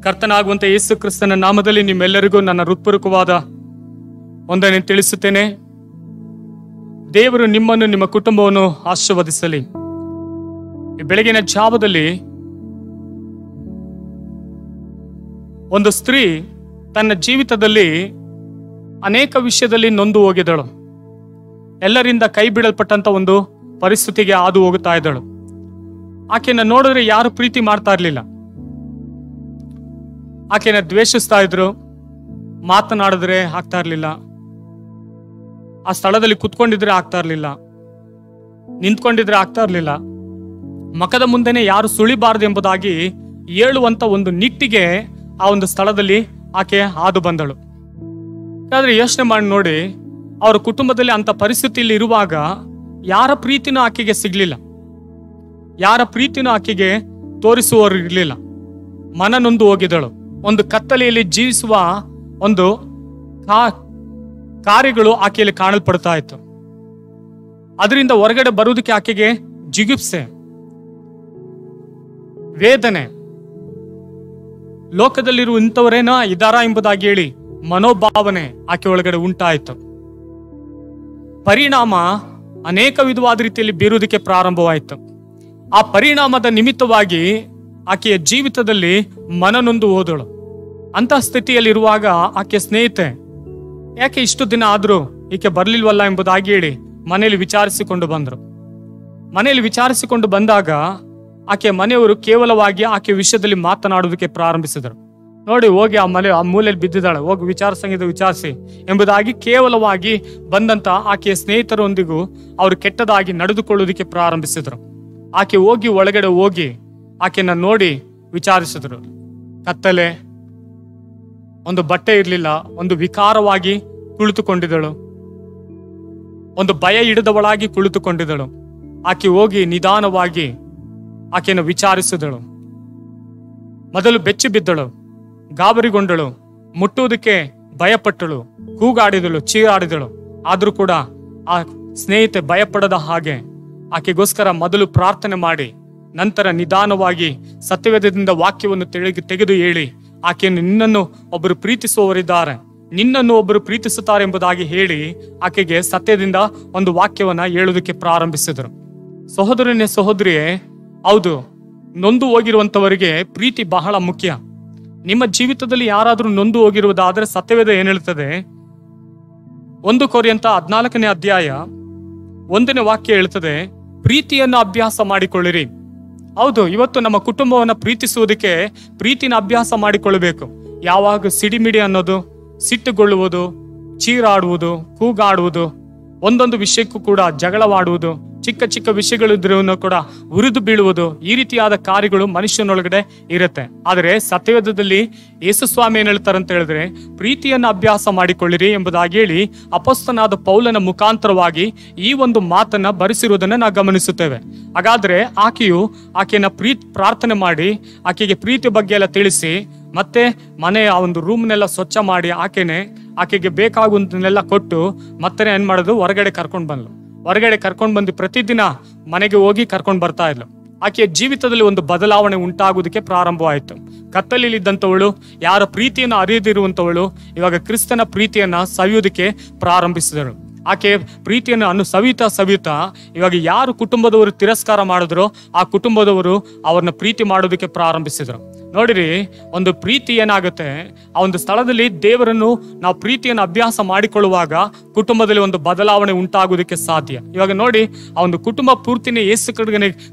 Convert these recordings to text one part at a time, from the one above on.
ಕರ್ತನಾಗುವಂತ ಯೇಸು ಕ್ರಿಸ್ತನ ನಾಮದಲ್ಲಿ ನಿಮ್ಮೆಲ್ಲರಿಗೂ ನನ್ನ ಹೃತ್ಪೂರ್ವಕವಾದ ಒಂದನ್ನು ತಿಳಿಸುತ್ತೇನೆ. ದೇವರು ನಿಮ್ಮನ್ನು ನಿಮ್ಮ ಕುಟುಂಬವನ್ನು ಆಶೀರ್ವದಿಸಲಿ. ಬೆಳಗಿನ ಜಾವದಲ್ಲಿ ಒಂದು ಸ್ತ್ರೀ ತನ್ನ ಜೀವಿತದಲ್ಲಿ ಅನೇಕ ವಿಷಯದಲ್ಲಿ ನೊಂದು ಹೋಗಿದ್ದಳು. ಎಲ್ಲರಿಂದ ಕೈ ಬಿಡಲ್ಪಟ್ಟಂತ ಒಂದು ಪರಿಸ್ಥಿತಿಗೆ ಹಾದು ಹೋಗುತ್ತಾ ಇದ್ದಳು. ಆಕೆನ ನೋಡಿದ್ರೆ ಯಾರು ಪ್ರೀತಿ ಮಾಡ್ತಾ ಇರ್ಲಿಲ್ಲ. ಆಕೆನ ದ್ವೇಷಿಸ್ತಾ ಇದ್ರು. ಮಾತನಾಡಿದ್ರೆ ಆಗ್ತಾ ಇರ್ಲಿಲ್ಲ. ಆ ಸ್ಥಳದಲ್ಲಿ ಕುತ್ಕೊಂಡಿದ್ರೆ ಆಗ್ತಾ ಇರ್ಲಿಲ್ಲ. ನಿಂತ್ಕೊಂಡಿದ್ರೆ ಆಗ್ತಾ ಇರ್ಲಿಲ್ಲ. ಮಖದ ಮುಂದೆನೆ ಯಾರು ಸುಳಿಬಾರದು ಎಂಬುದಾಗಿ ಹೇಳುವಂತ ಒಂದು ನಿಟ್ಟಿಗೆ ಆ ಒಂದು ಸ್ಥಳದಲ್ಲಿ ಆಕೆ ಹಾದು ಬಂದಳು. ಆದ್ರೆ ಯೋಚನೆ ಮಾಡಿ ನೋಡಿ, ಅವರ ಕುಟುಂಬದಲ್ಲಿ ಅಂತ ಪರಿಸ್ಥಿತಿಯಲ್ಲಿ ಇರುವಾಗ ಯಾರ ಪ್ರೀತಿನೂ ಆಕೆಗೆ ಸಿಗ್ಲಿಲ್ಲ. ಯಾರ ಪ್ರೀತಿನೂ ಆಕೆಗೆ ತೋರಿಸುವವರು ಇರ್ಲಿಲ್ಲ. ಮನನೊಂದು ಹೋಗಿದಳು. ಒಂದು ಕತ್ತಲೆಯಲ್ಲಿ ಜೀವಿಸುವ ಒಂದು ಕಾರ್ಯಗಳು ಆಕೆಯಲ್ಲಿ ಕಾಣಲ್ಪಡ್ತಾ ಇತ್ತು. ಅದರಿಂದ ಹೊರಗಡೆ ಬರುವುದಕ್ಕೆ ಆಕೆಗೆ ಜಿಗುಪ್ಸೆ, ವೇದನೆ, ಲೋಕದಲ್ಲಿರುವ ಇಂಥವರೇನ ಇದಾರ ಎಂಬುದಾಗಿ ಹೇಳಿ ಮನೋಭಾವನೆ ಆಕೆ ಒಳಗಡೆ ಉಂಟಾಯಿತು. ಪರಿಣಾಮ ಅನೇಕ ವಿಧವಾದ ರೀತಿಯಲ್ಲಿ ಬೀರುವುದಕ್ಕೆ ಪ್ರಾರಂಭವಾಯಿತು. ಆ ಪರಿಣಾಮದ ನಿಮಿತ್ತವಾಗಿ ಆಕೆಯ ಜೀವಿತದಲ್ಲಿ ಮನನೊಂದು ಹೋದಳು. ಅಂತ ಸ್ಥಿತಿಯಲ್ಲಿರುವಾಗ ಆಕೆ ಸ್ನೇಹಿತೆ ಯಾಕೆ ಇಷ್ಟು ದಿನ ಆದ್ರೂ ಈಕೆ ಬರ್ಲಿಲ್ವಲ್ಲ ಎಂಬುದಾಗಿ ಹೇಳಿ ಮನೆಯಲ್ಲಿ ವಿಚಾರಿಸಿಕೊಂಡು ಬಂದ್ರು. ಮನೆಯಲ್ಲಿ ವಿಚಾರಿಸಿಕೊಂಡು ಬಂದಾಗ ಆಕೆ ಮನೆಯವರು ಕೇವಲವಾಗಿ ಆಕೆ ವಿಷಯದಲ್ಲಿ ಮಾತನಾಡುವುದಕ್ಕೆ ಪ್ರಾರಂಭಿಸಿದರು. ನೋಡಿ, ಹೋಗಿ ಆ ಮೂಲೆಯಲ್ಲಿ ಬಿದ್ದಿದ್ದಾಳೆ, ಹೋಗಿ ವಿಚಾರಿಸಿ ಎಂಬುದಾಗಿ ಕೇವಲವಾಗಿ ಬಂದಂತ ಆಕೆಯ ಸ್ನೇಹಿತರೊಂದಿಗೂ ಅವರು ಕೆಟ್ಟದಾಗಿ ನಡೆದುಕೊಳ್ಳುವುದಕ್ಕೆ ಪ್ರಾರಂಭಿಸಿದ್ರು. ಆಕೆ ಹೋಗಿ ಒಳಗಡೆ ಹೋಗಿ ಆಕೆನ ನೋಡಿ ವಿಚಾರಿಸಿದ್ರು. ಕತ್ತಲೆ, ಒಂದು ಬಟ್ಟೆ ಇರಲಿಲ್ಲ, ಒಂದು ವಿಕಾರವಾಗಿ ಕುಳಿತುಕೊಂಡಿದ್ದಳು, ಒಂದು ಭಯ ಹಿಡಿದವಳಾಗಿ ಕುಳಿತುಕೊಂಡಿದ್ದಳು. ಆಕೆ ಹೋಗಿ ನಿಧಾನವಾಗಿ ಆಕೆಯನ್ನು ವಿಚಾರಿಸಿದಳು. ಮೊದಲು ಬೆಚ್ಚಿ ಬಿದ್ದಳು, ಗಾಬರಿಗೊಂಡಳು, ಮುಟ್ಟುವುದಕ್ಕೆ ಭಯಪಟ್ಟಳು, ಕೂಗಾಡಿದಳು, ಚೀರಾಡಿದಳು. ಆದ್ರೂ ಕೂಡ ಆ ಸ್ನೇಹಿತೆ ಭಯಪಡದ ಹಾಗೆ ಆಕೆಗೋಸ್ಕರ ಮೊದಲು ಪ್ರಾರ್ಥನೆ ಮಾಡಿ ನಂತರ ನಿಧಾನವಾಗಿ ಸತ್ಯವೇದದಿಂದ ವಾಕ್ಯವನ್ನು ತೆಗೆದು ಹೇಳಿ ಆಕೆಯನ್ನು ನಿನ್ನನ್ನು ಒಬ್ಬರು ಪ್ರೀತಿಸುವವರಿದ್ದಾರೆ, ನಿನ್ನನ್ನು ಒಬ್ಬರು ಪ್ರೀತಿಸುತ್ತಾರೆ ಎಂಬುದಾಗಿ ಹೇಳಿ ಆಕೆಗೆ ಸತ್ಯದಿಂದ ಒಂದು ವಾಕ್ಯವನ್ನ ಹೇಳುವುದಕ್ಕೆ ಪ್ರಾರಂಭಿಸಿದರು. ಸಹೋದರನೇ ಸಹೋದರಿಯೇ, ಹೌದು, ನೊಂದು ಹೋಗಿರುವಂತವರಿಗೆ ಪ್ರೀತಿ ಬಹಳ ಮುಖ್ಯ. ನಿಮ್ಮ ಜೀವಿತದಲ್ಲಿ ಯಾರಾದ್ರೂ ನೊಂದು ಹೋಗಿರುವುದಾದ್ರೆ ಸತ್ಯವೇದ ಏನ್ ಹೇಳ್ತದೆ? 1 ಕೊರಿಂಥ 14ನೇ ಅಧ್ಯಾಯ 1ನೇ ವಾಕ್ಯ ಹೇಳ್ತದೆ, ಪ್ರೀತಿಯನ್ನು ಅಭ್ಯಾಸ ಮಾಡಿಕೊಳ್ಳಿರಿ. ಹೌದು, ಇವತ್ತು ನಮ್ಮ ಕುಟುಂಬವನ್ನ ಪ್ರೀತಿಸುವುದಕ್ಕೆ ಪ್ರೀತಿನ ಅಭ್ಯಾಸ ಮಾಡಿಕೊಳ್ಳಬೇಕು. ಯಾವಾಗ ಸಿಡಿಮಿಡಿ ಅನ್ನೋದು, ಸಿಟ್ಟುಗೊಳ್ಳುವುದು, ಚೀರಾಡುವುದು, ಕೂಗಾಡುವುದು, ಒಂದೊಂದು ವಿಷಯಕ್ಕೂ ಕೂಡ ಜಗಳವಾಡುವುದು, ಚಿಕ್ಕ ಚಿಕ್ಕ ವಿಷಯಗಳಿದ್ರೂ ಕೂಡ ಉರಿದು ಬೀಳುವುದು, ಈ ರೀತಿಯಾದ ಕಾರ್ಯಗಳು ಮನುಷ್ಯನೊಳಗಡೆ ಇರುತ್ತೆ. ಆದರೆ ಸತ್ಯವೇದದಲ್ಲಿ ಯೇಸು ಸ್ವಾಮಿ ಏನ್ ಹೇಳ್ತಾರೆ ಅಂತ ಹೇಳಿದ್ರೆ, ಪ್ರೀತಿಯನ್ನು ಅಭ್ಯಾಸ ಮಾಡಿಕೊಳ್ಳಿರಿ ಎಂಬುದಾಗಿ ಹೇಳಿ ಅಪೊಸ್ತಲನಾದ ಪೌಲನ ಮುಖಾಂತರವಾಗಿ ಈ ಒಂದು ಮಾತನ್ನ ಬರೆಸಿರುವುದನ್ನ ನಾವು ಗಮನಿಸುತ್ತೇವೆ. ಹಾಗಾದ್ರೆ ಆಕೆನ ಪ್ರಾರ್ಥನೆ ಮಾಡಿ ಆಕೆಗೆ ಪ್ರೀತಿ ಬಗ್ಗೆ ಎಲ್ಲ ತಿಳಿಸಿ, ಮತ್ತೆ ಮನೆಯ ಒಂದು ರೂಮ್ನೆಲ್ಲ ಸ್ವಚ್ಛ ಮಾಡಿ ಆಕೆಗೆ ಬೇಕಾಗುವಂತನ್ನೆಲ್ಲ ಕೊಟ್ಟು ಮತ್ತೆ ಏನ್ ಮಾಡೋದು, ಹೊರಗಡೆ ಕರ್ಕೊಂಡು ಬಂದು ಪ್ರತಿದಿನ ಮನೆಗೆ ಹೋಗಿ ಕರ್ಕೊಂಡು ಬರ್ತಾ ಇದ್ಲು. ಆಕೆಯ ಜೀವಿತದಲ್ಲಿ ಒಂದು ಬದಲಾವಣೆ ಉಂಟಾಗುವುದಕ್ಕೆ ಪ್ರಾರಂಭವಾಯಿತು. ಕತ್ತಲಿದ್ದಂಥವಳು, ಯಾರ ಪ್ರೀತಿಯನ್ನು ಅರಿಯದಿರುವಂಥವಳು ಇವಾಗ ಕ್ರಿಸ್ತನ ಪ್ರೀತಿಯನ್ನ ಸವಿಯುವುದಕ್ಕೆ ಪ್ರಾರಂಭಿಸಿದಳು. ಆಕೆ ಪ್ರೀತಿಯನ್ನು ಸವಿತಾ ಇವಾಗ ಯಾರು ಕುಟುಂಬದವರು ತಿರಸ್ಕಾರ ಮಾಡಿದ್ರು ಆ ಕುಟುಂಬದವರು ಅವ್ರನ್ನ ಪ್ರೀತಿ ಮಾಡೋದಕ್ಕೆ ಪ್ರಾರಂಭಿಸಿದ್ರು. ನೋಡಿರಿ, ಒಂದು ಪ್ರೀತಿ ಏನಾಗುತ್ತೆ, ಆ ಒಂದು ಸ್ಥಳದಲ್ಲಿ ದೇವರನ್ನು ನಾವು ಪ್ರೀತಿಯನ್ನು ಅಭ್ಯಾಸ ಮಾಡಿಕೊಳ್ಳುವಾಗ ಕುಟುಂಬದಲ್ಲಿ ಒಂದು ಬದಲಾವಣೆ ಉಂಟಾಗುವುದಕ್ಕೆ ಸಾಧ್ಯ. ಇವಾಗ ನೋಡಿ, ಆ ಒಂದು ಕುಟುಂಬ ಪೂರ್ತಿನೇ ಯೇಸು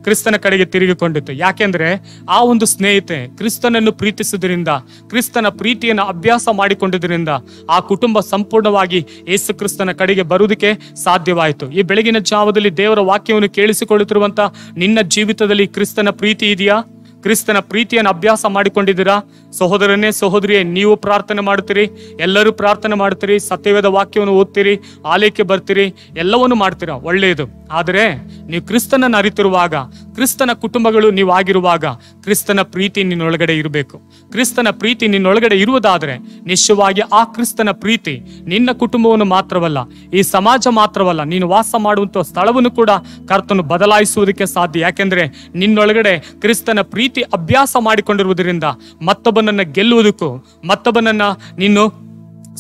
ಕ್ರಿಸ್ತನ ಕಡೆಗೆ ತಿರುಗಿಕೊಂಡಿತ್ತು. ಯಾಕೆಂದ್ರೆ ಆ ಒಂದು ಸ್ನೇಹಿತೆ ಕ್ರಿಸ್ತನನ್ನು ಪ್ರೀತಿಸುವುದರಿಂದ, ಕ್ರಿಸ್ತನ ಪ್ರೀತಿಯನ್ನು ಅಭ್ಯಾಸ ಮಾಡಿಕೊಂಡಿದ್ದರಿಂದ ಆ ಕುಟುಂಬ ಸಂಪೂರ್ಣವಾಗಿ ಯೇಸು ಕ್ರಿಸ್ತನ ಕಡೆಗೆ ಬರುವುದಕ್ಕೆ ಸಾಧ್ಯವಾಯಿತು. ಈ ಬೆಳಗಿನ ಜಾವದಲ್ಲಿ ದೇವರ ವಾಕ್ಯವನ್ನು ಕೇಳಿಸಿಕೊಳ್ಳುತ್ತಿರುವಂತ ನಿನ್ನ ಜೀವಿತದಲ್ಲಿ ಕ್ರಿಸ್ತನ ಪ್ರೀತಿ ಇದೆಯಾ? ಕ್ರಿಸ್ತನ ಪ್ರೀತಿಯನ್ನು ಅಭ್ಯಾಸ ಮಾಡಿಕೊಂಡಿದ್ದೀರಾ? ಸಹೋದರನೇ ಸಹೋದರಿಯೇ, ನೀವು ಪ್ರಾರ್ಥನೆ ಮಾಡುತ್ತೀರಿ, ಎಲ್ಲರೂ ಪ್ರಾರ್ಥನೆ ಮಾಡ್ತೀರಿ, ಸತ್ಯವೇದ ವಾಕ್ಯವನ್ನು ಓದ್ತೀರಿ, ಆಲಯಕ್ಕೆ ಬರ್ತೀರಿ, ಎಲ್ಲವನ್ನು ಮಾಡ್ತೀರಾ, ಒಳ್ಳೆಯದು. ಆದರೆ ನೀವು ಕ್ರಿಸ್ತನನ್ನು ಅರಿತಿರುವಾಗ, ಕ್ರಿಸ್ತನ ಕುಟುಂಬಗಳು ನೀವು ಆಗಿರುವಾಗ ಕ್ರಿಸ್ತನ ಪ್ರೀತಿ ನಿನ್ನೊಳಗಡೆ ಇರಬೇಕು. ಕ್ರಿಸ್ತನ ಪ್ರೀತಿ ನಿನ್ನೊಳಗಡೆ ಇರುವುದಾದ್ರೆ ನಿಶ್ಚಯವಾಗಿ ಆ ಕ್ರಿಸ್ತನ ಪ್ರೀತಿ ನಿನ್ನ ಕುಟುಂಬವನ್ನು ಮಾತ್ರವಲ್ಲ, ಈ ಸಮಾಜ ಮಾತ್ರವಲ್ಲ, ನೀನು ವಾಸ ಮಾಡುವಂತ ಸ್ಥಳವನ್ನು ಕೂಡ ಕರ್ತನು ಬದಲಾಯಿಸುವುದಕ್ಕೆ ಸಾಧ್ಯ. ಯಾಕೆಂದ್ರೆ ನಿನ್ನೊಳಗಡೆ ಕ್ರಿಸ್ತನ ಪ್ರೀತಿ ಪ್ರೀತಿ ಅಭ್ಯಾಸ ಮಾಡಿಕೊಂಡಿರುವುದರಿಂದ ಮತ್ತೊಬ್ಬನನ್ನ ಗೆಲ್ಲುವುದಕ್ಕೂ ಮತ್ತೊಬ್ಬನನ್ನ ನೀನು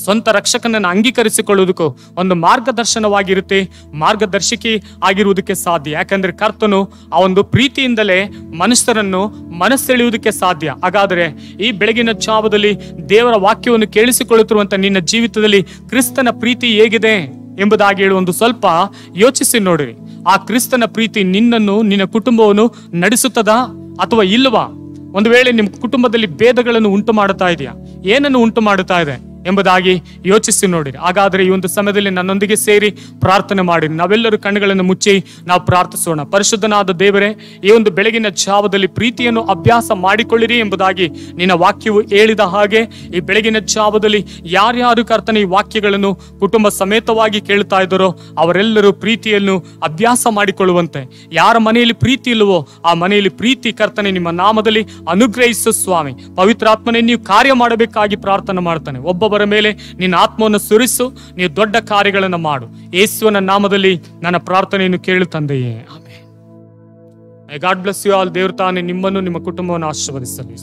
ಸ್ವಂತ ರಕ್ಷಕನನ್ನು ಅಂಗೀಕರಿಸಿಕೊಳ್ಳುವುದಕ್ಕೂ ಒಂದು ಮಾರ್ಗದರ್ಶನವಾಗಿರುತ್ತೆ, ಮಾರ್ಗದರ್ಶಕಿ ಆಗಿರುವುದಕ್ಕೆ ಸಾಧ್ಯ. ಯಾಕಂದ್ರೆ ಕರ್ತನು ಆ ಒಂದು ಪ್ರೀತಿಯಿಂದಲೇ ಮನುಷ್ಯರನ್ನು ಮನಸ್ಸೆಳೆಯುವುದಕ್ಕೆ ಸಾಧ್ಯ. ಹಾಗಾದರೆ ಈ ಬೆಳಗಿನ ಜಾವದಲ್ಲಿ ದೇವರ ವಾಕ್ಯವನ್ನು ಕೇಳಿಸಿಕೊಳ್ಳುತ್ತಿರುವಂತ ನಿನ್ನ ಜೀವಿತದಲ್ಲಿ ಕ್ರಿಸ್ತನ ಪ್ರೀತಿ ಹೇಗಿದೆ ಎಂಬುದಾಗಿ ಹೇಳಿ ಒಂದು ಸ್ವಲ್ಪ ಯೋಚಿಸಿ ನೋಡಿರಿ. ಆ ಕ್ರಿಸ್ತನ ಪ್ರೀತಿ ನಿನ್ನನ್ನು, ನಿನ್ನ ಕುಟುಂಬವನ್ನು ನಡೆಸುತ್ತದಾ ಅಥವಾ ಇಲ್ವಾ? ಒಂದು ವೇಳೆ ನಿಮ್ಮ ಕುಟುಂಬದಲ್ಲಿ ಭೇದಗಳನ್ನು ಉಂಟು ಮಾಡುತ್ತಾ ಇದೆಯಾ? ಏನನ್ನು ಉಂಟು ಮಾಡುತ್ತಾ ಇದೆ ಎಂಬುದಾಗಿ ಯೋಚಿಸಿ ನೋಡಿರಿ. ಹಾಗಾದ್ರೆ ಈ ಒಂದು ಸಮಯದಲ್ಲಿ ನನ್ನೊಂದಿಗೆ ಸೇರಿ ಪ್ರಾರ್ಥನೆ ಮಾಡಿರಿ. ನಾವೆಲ್ಲರೂ ಕಣ್ಣುಗಳನ್ನು ಮುಚ್ಚಿ ನಾವು ಪ್ರಾರ್ಥಿಸೋಣ. ಪರಿಶುದ್ಧನಾದ ದೇವರೇ, ಈ ಒಂದು ಬೆಳಗಿನ ಜಾವದಲ್ಲಿ ಪ್ರೀತಿಯನ್ನು ಅಭ್ಯಾಸ ಮಾಡಿಕೊಳ್ಳಿರಿ ಎಂಬುದಾಗಿ ನಿನ್ನ ವಾಕ್ಯವು ಹೇಳಿದ ಹಾಗೆ ಈ ಬೆಳಗಿನ ಜಾವದಲ್ಲಿ ಯಾರ್ಯಾರು ಕರ್ತನ ಈ ವಾಕ್ಯಗಳನ್ನು ಕುಟುಂಬ ಸಮೇತವಾಗಿ ಕೇಳ್ತಾ ಇದ್ದಾರೋ ಅವರೆಲ್ಲರೂ ಪ್ರೀತಿಯನ್ನು ಅಭ್ಯಾಸ ಮಾಡಿಕೊಳ್ಳುವಂತೆ, ಯಾರ ಮನೆಯಲ್ಲಿ ಪ್ರೀತಿ ಇಲ್ಲವೋ ಆ ಮನೆಯಲ್ಲಿ ಪ್ರೀತಿ ಕರ್ತನೆ ನಿಮ್ಮ ನಾಮದಲ್ಲಿ ಅನುಗ್ರಹಿಸು ಸ್ವಾಮಿ. ಪವಿತ್ರಾತ್ಮನೇ ನೀವು ಕಾರ್ಯ ಮಾಡಬೇಕಾಗಿ ಪ್ರಾರ್ಥನೆ ಮಾಡ್ತಾನೆ. ಒಬ್ಬೊಬ್ಬರ ಮೇಲೆ ನಿನ್ನ ಆತ್ಮವನ್ನು ಸುರಿಸು, ನೀವು ದೊಡ್ಡ ಕಾರ್ಯಗಳನ್ನು ಮಾಡು. ಯೇಸುವಿನ ನಾಮದಲ್ಲಿ ನನ್ನ ಪ್ರಾರ್ಥನೆಯನ್ನು ಕೇಳು ತಂದೆಯೇ, amen. God bless you all. ದೇವರು ತಾನೇ ನಿಮ್ಮನ್ನು ನಿಮ್ಮ ಕುಟುಂಬವನ್ನು ಆಶೀರ್ವದಿಸಲಿ.